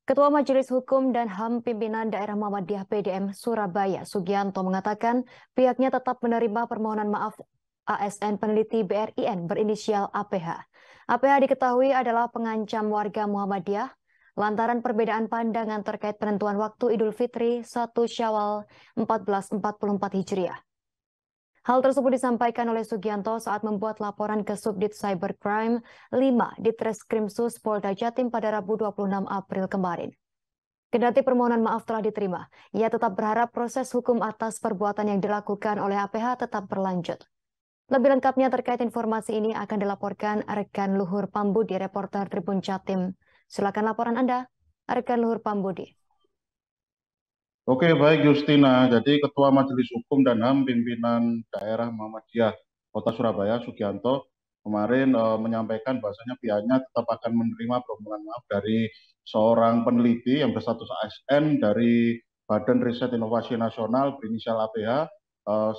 Ketua Majelis Hukum dan HAM Pimpinan Daerah Muhammadiyah PDM Surabaya, Sugianto, mengatakan pihaknya tetap menerima permohonan maaf ASN peneliti BRIN berinisial APH. APH diketahui adalah pengancam warga Muhammadiyah lantaran perbedaan pandangan terkait penentuan waktu Idul Fitri 1 Syawal 1444 Hijriah. Hal tersebut disampaikan oleh Sugianto saat membuat laporan ke Subdit Cybercrime 5 di Treskrimsus Polda Jatim pada Rabu 26 April kemarin. Kendati permohonan maaf telah diterima, ia tetap berharap proses hukum atas perbuatan yang dilakukan oleh APH tetap berlanjut. Lebih lengkapnya terkait informasi ini akan dilaporkan rekan Luhur Pambudi, reporter Tribun Jatim. Silakan laporan Anda, rekan Luhur Pambudi. Oke, baik Justina. Jadi Ketua Majelis Hukum dan HAM Pimpinan Daerah Muhammadiyah Kota Surabaya, Sugianto, kemarin menyampaikan bahwasanya pihaknya tetap akan menerima permohonan maaf dari seorang peneliti yang berstatus ASN dari Badan Riset Inovasi Nasional berinisial APH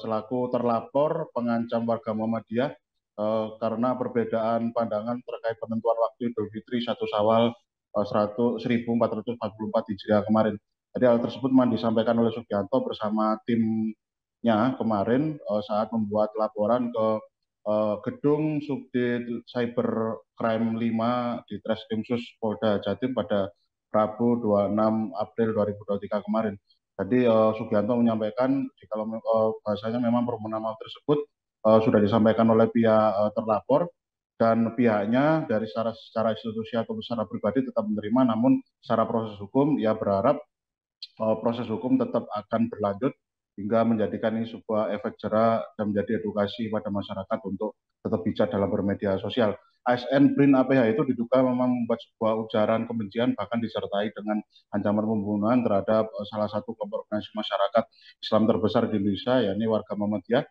selaku terlapor pengancam warga Muhammadiyah karena perbedaan pandangan terkait penentuan waktu Idul Fitri 1 Syawal 1444 Hijriah kemarin. Jadi hal tersebut memang disampaikan oleh Sugianto bersama timnya kemarin saat membuat laporan ke gedung Subdit Cybercrime 5 di Treskrimsus Polda Jatim pada Rabu 26 April 2023 kemarin. Jadi Sugianto menyampaikan jika bahasanya memang permohonan maaf tersebut sudah disampaikan oleh pihak terlapor dan pihaknya dari secara institusi atau secara pribadi tetap menerima, namun secara proses hukum ia berharap proses hukum tetap akan berlanjut hingga menjadikan ini sebuah efek jera dan menjadi edukasi pada masyarakat untuk tetap bijak dalam bermedia sosial. ASN BRIN APH itu diduga memang membuat sebuah ujaran kebencian bahkan disertai dengan ancaman pembunuhan terhadap salah satu kelompok organisasi masyarakat Islam terbesar di Indonesia, yakni warga Muhammadiyah.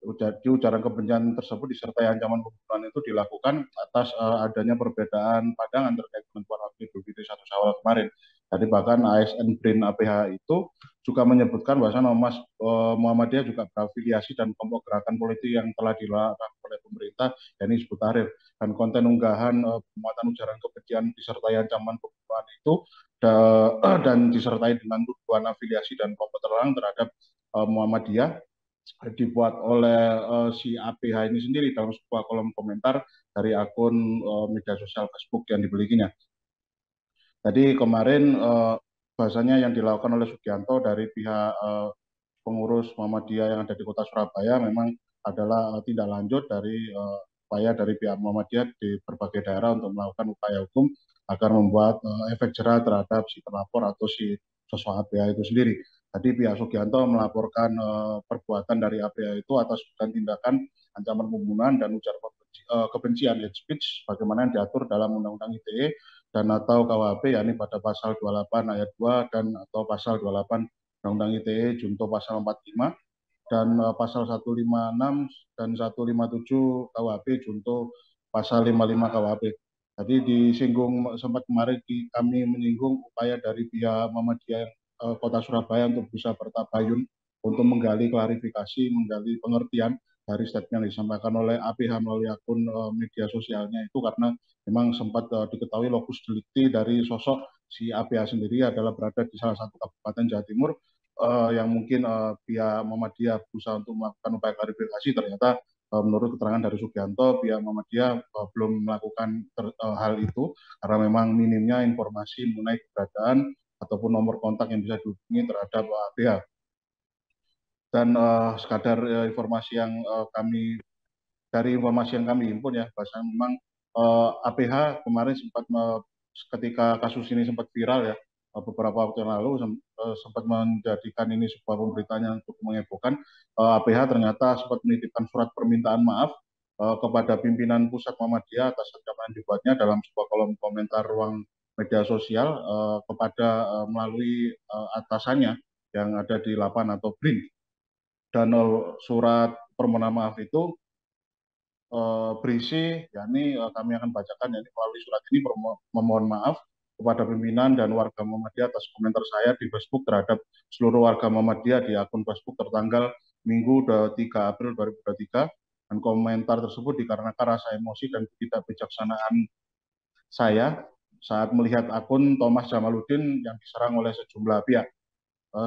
Jadi ujaran kebencian tersebut disertai ancaman pembunuhan itu dilakukan atas adanya perbedaan pandangan terkait penentuan waktu Idul Fitri 1 Syawal kemarin. Jadi bahkan ASN BRIN APH itu juga menyebutkan bahwa Muhammadiyah juga berafiliasi dan kelompok gerakan politik yang telah dilarang oleh pemerintah, yakni Hizbut Tahrir. Dan konten unggahan pemuatan ujaran kebencian disertai ancaman pembunuhan itu dan disertai dengan tuduhan afiliasi dan kelompok terlarang terhadap Muhammadiyah dibuat oleh si APH ini sendiri dalam sebuah kolom komentar dari akun media sosial Facebook yang dimilikinya. Jadi kemarin bahasanya yang dilakukan oleh Sugianto dari pihak pengurus Muhammadiyah yang ada di Kota Surabaya memang adalah tindak lanjut dari upaya dari pihak Muhammadiyah di berbagai daerah untuk melakukan upaya hukum agar membuat efek jera terhadap si terlapor atau si sosok APH itu sendiri. Tadi pihak Sugianto melaporkan perbuatan dari APH itu atas tindakan ancaman pembunuhan dan ujaran kebencian hate speech bagaimana yang diatur dalam Undang-Undang ITE dan atau KUHP, yakni pada pasal 28 ayat 2 dan atau pasal 28 Undang-Undang ITE junto pasal 45 dan pasal 156 dan 157 KUHP junto pasal 55 KUHP. Tadi disinggung sempat kemarin kami menyinggung upaya dari pihak Muhammadiyah Kota Surabaya untuk bisa bertabayun untuk menggali klarifikasi, menggali pengertian dari statement yang disampaikan oleh APH melalui akun media sosialnya itu karena memang sempat diketahui lokus delikti dari sosok si APH sendiri adalah berada di salah satu kabupaten Jawa Timur yang mungkin pihak Muhammadiyah berusaha untuk melakukan upaya klarifikasi ternyata menurut keterangan dari Sugianto pihak Muhammadiyah belum melakukan hal itu karena memang minimnya informasi mengenai keberadaan ataupun nomor kontak yang bisa dihubungi terhadap APH. Dan sekadar informasi yang kami himpun ya, bahasa memang APH kemarin sempat ketika kasus ini sempat viral ya beberapa waktu yang lalu sempat menjadikan ini sebuah pemberitaan yang cukup menghebohkan. APH ternyata sempat menitipkan surat permintaan maaf kepada pimpinan pusat Muhammadiyah atas ancaman yang dibuatnya dalam sebuah kolom komentar ruang media sosial kepada melalui atasannya yang ada di Lapan atau BRIN. Dan surat permohonan maaf itu berisi, yakni kami akan bacakan, yakni melalui surat ini memohon maaf kepada pimpinan dan warga Muhammadiyah atas komentar saya di Facebook terhadap seluruh warga Muhammadiyah di akun Facebook tertanggal Minggu 3 April 2023 dan komentar tersebut dikarenakan rasa emosi dan ketidakbijaksanaan saya saat melihat akun Thomas Jamaluddin yang diserang oleh sejumlah pihak.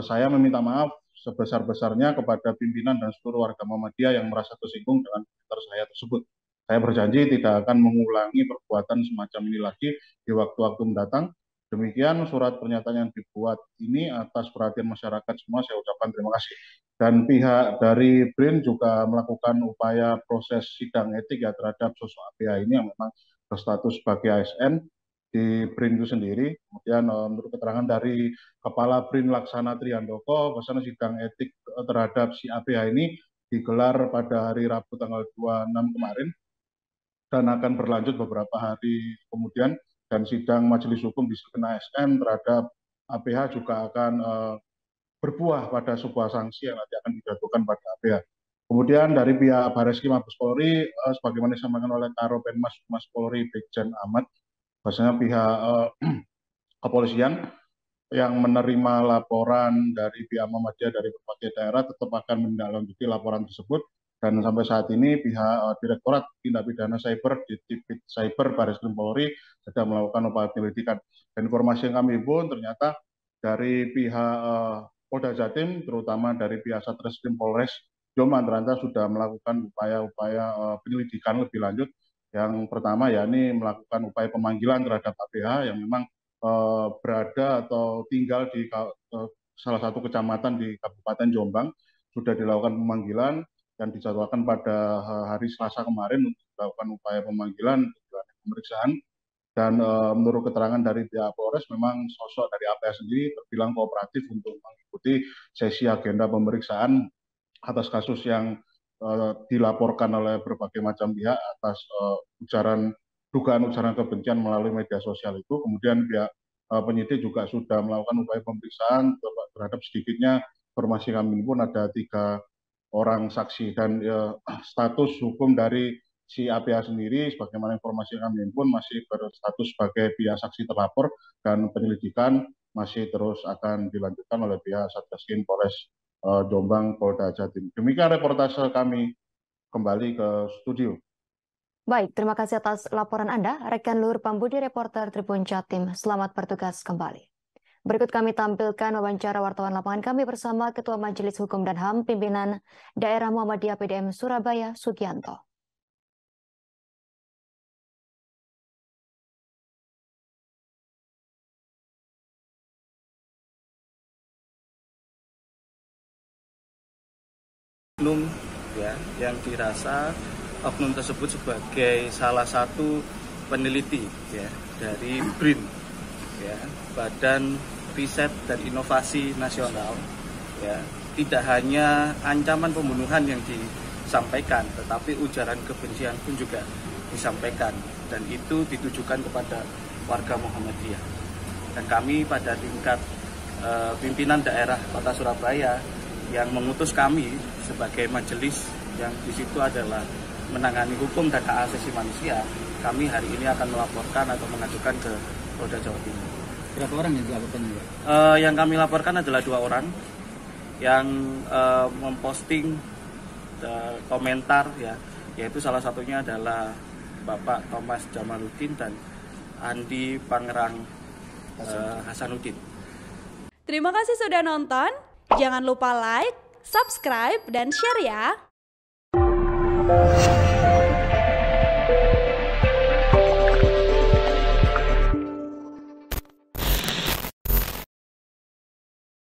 Saya meminta maaf sebesar-besarnya kepada pimpinan dan seluruh warga Muhammadiyah yang merasa tersinggung dengan komentar saya tersebut. Saya berjanji tidak akan mengulangi perbuatan semacam ini lagi di waktu-waktu mendatang. Demikian surat pernyataan yang dibuat ini atas perhatian masyarakat semua, saya ucapkan terima kasih. Dan pihak dari BRIN juga melakukan upaya proses sidang etik ya terhadap sosok APH ini yang memang berstatus sebagai ASN di BRIN itu sendiri. Kemudian menurut keterangan dari Kepala BRIN Laksana Triandoko, bahwasanya sidang etik terhadap si APH ini digelar pada hari Rabu tanggal 26 kemarin dan akan berlanjut beberapa hari kemudian, dan sidang majelis hukum disiplin ASN terhadap APH juga akan berbuah pada sebuah sanksi yang nanti akan dijatuhkan pada APH. Kemudian dari pihak Bareskrim Mabes Polri, sebagaimana disampaikan oleh Karopenmas Humas Polri Brigjen Ahmad, bahwasanya pihak kepolisian yang menerima laporan dari pihak Muhammadiyah dari berbagai daerah tetap akan menindaklanjuti laporan tersebut, dan sampai saat ini pihak Direktorat Tindak Pidana Cyber di Divisi Cyber Bareskrim Polri sedang melakukan upaya penyelidikan. Dan informasi yang kami himpun ternyata dari pihak Polda Jatim, terutama dari pihak Satreskrim Polres Jombang ternyata sudah melakukan upaya-upaya penyelidikan lebih lanjut. Yang pertama yakni melakukan upaya pemanggilan terhadap APH yang memang berada atau tinggal di salah satu kecamatan di Kabupaten Jombang. Sudah dilakukan pemanggilan dan dijadwalkan pada hari Selasa kemarin untuk dilakukan upaya pemanggilan pemeriksaan. Dan menurut keterangan dari pihak Polres, memang sosok dari APH sendiri terbilang kooperatif untuk mengikuti sesi agenda pemeriksaan atas kasus yang dilaporkan oleh berbagai macam pihak atas dugaan ujaran kebencian melalui media sosial itu. Kemudian pihak penyidik juga sudah melakukan upaya pemeriksaan terhadap sedikitnya informasi kami pun ada 3 orang saksi, dan status hukum dari si APH sendiri sebagaimana informasi yang kami pun masih berstatus sebagai pihak saksi terlapor dan penyelidikan masih terus akan dilanjutkan oleh pihak Satreskrim Polres Jombang Polda Jatim. Demikian reportase kami, kembali ke studio. Baik, terima kasih atas laporan Anda, rekan Luhur Pambudi, reporter Tribun Jatim. Selamat bertugas kembali. Berikut kami tampilkan wawancara wartawan lapangan kami bersama Ketua Majelis Hukum dan HAM Pimpinan Daerah Muhammadiyah PDM Surabaya, Sugianto. Oknum ya, yang dirasa oknum tersebut sebagai salah satu peneliti ya dari BRIN ya, Badan Riset dan Inovasi Nasional ya. Tidak hanya ancaman pembunuhan yang disampaikan, tetapi ujaran kebencian pun juga disampaikan, dan itu ditujukan kepada warga Muhammadiyah. Dan kami pada tingkat pimpinan daerah Kota Surabaya yang mengutus kami sebagai majelis yang di situ adalah menangani hukum dan hak asasi manusia, kami hari ini akan melaporkan atau mengajukan ke Polda Jawa Timur. Berapa orang yang dilaporkan? Yang kami laporkan adalah 2 orang yang memposting komentar ya, yaitu salah satunya adalah Bapak Thomas Jamaluddin dan Andi Pangerang Hasanuddin. Terima kasih sudah nonton. Jangan lupa like, subscribe, dan share ya.